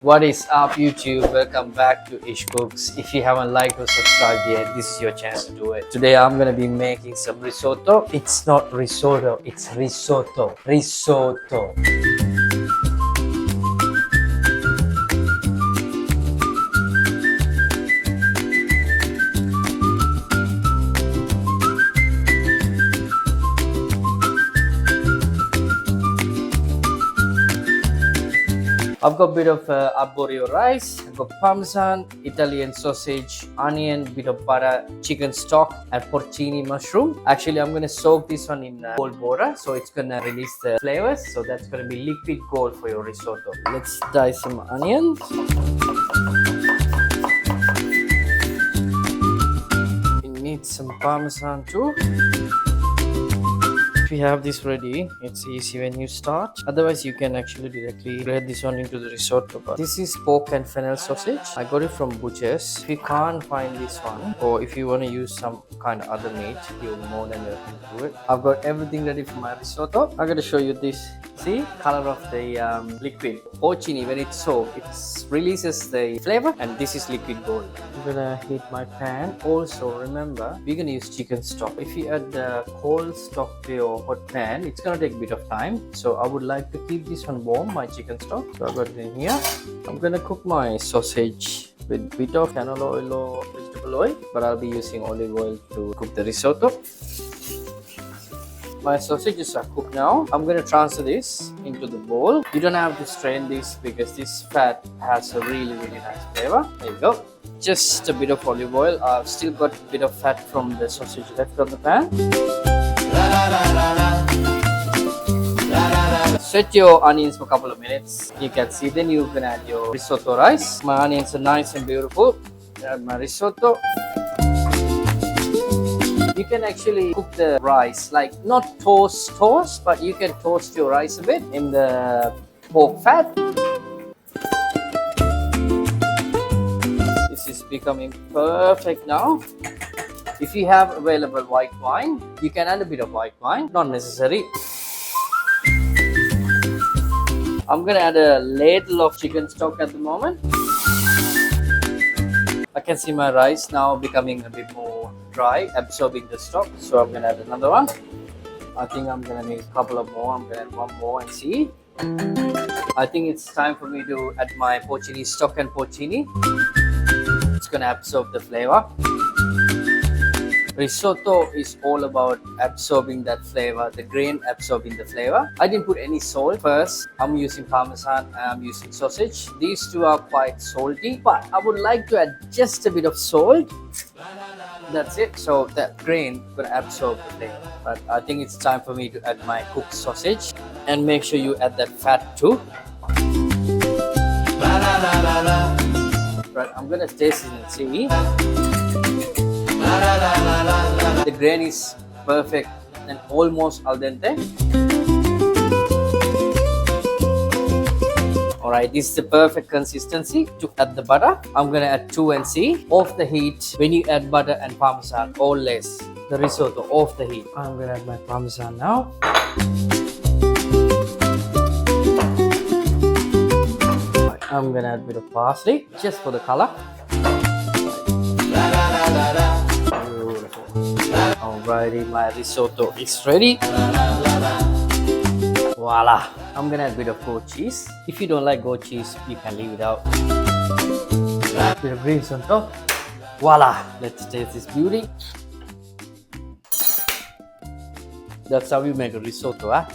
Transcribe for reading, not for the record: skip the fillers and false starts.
What is up, YouTube? Welcome back to Ish Cooks. If you haven't liked or subscribed yet, this is your chance to do it. Today I'm gonna be making some risotto. It's not risotto, it's risotto. Risotto. I've got a bit of arborio rice, I've got parmesan, Italian sausage, onion, bit of butter, chicken stock, and porcini mushroom. Actually, I'm gonna soak this one in cold water, so it's gonna release the flavors. So that's gonna be liquid gold for your risotto. Let's dice some onions. You need some parmesan too. If you have this ready, it's easy when you start. Otherwise, you can actually directly grate this one into the risotto. But this is pork and fennel sausage. I got it from butchers. If you can't find this one, or if you want to use some kind of other meat, you're more than welcome to do it. I've got everything ready for my risotto. I'm gonna show you this. See, color of the liquid porcini when it's soaked, it releases the flavor, and this is liquid gold. I'm gonna heat my pan. Also, remember, we're gonna use chicken stock. If you add the cold stock to your hot pan, it's gonna take a bit of time, so I would like to keep this one warm, my chicken stock. So I got it in here. I'm gonna cook my sausage with a bit of canola oil or vegetable oil, but I'll be using olive oil to cook the risotto. My sausages are cooked now. I'm going to transfer this into the bowl. You don't have to strain this because this fat has a really nice flavor. There you go. Just a bit of olive oil. I've still got a bit of fat from the sausage left on the pan. Set your onions for a couple of minutes. You can see, then you can add your risotto rice. My onions are nice and beautiful. Add my risotto. You can actually cook the rice, like not toast, but you can toast your rice a bit in the pork fat. This is becoming perfect now. If you have available white wine, you can add a bit of white wine, not necessary. I'm gonna add a ladle of chicken stock at the moment. I can see my rice now becoming a bit more dry, absorbing the stock. So I'm gonna add another one. I think I'm gonna make a couple of more. I'm gonna add one more and see. I think it's time for me to add my porcini stock and porcini. It's gonna absorb the flavor. Risotto is all about absorbing that flavor, the grain absorbing the flavor. I didn't put any salt first. I'm using parmesan and I'm using sausage. These two are quite salty, but I would like to add just a bit of salt. That's it. So that grain will absorb the flavor. But I think it's time for me to add my cooked sausage, and make sure you add that fat too. Right, I'm gonna taste it and see. The grain is perfect and almost al dente. Alright, this is the perfect consistency to add the butter. I'm gonna add 2 and see. Off the heat when you add butter and parmesan, or less. The risotto off the heat. I'm gonna add my parmesan now. I'm gonna add a bit of parsley just for the color. Alrighty, my risotto is ready. Voila! I'm gonna add a bit of goat cheese. If you don't like goat cheese, you can leave it out. A bit of greens on top. Voila! Let's taste this beauty. That's how you make a risotto, huh?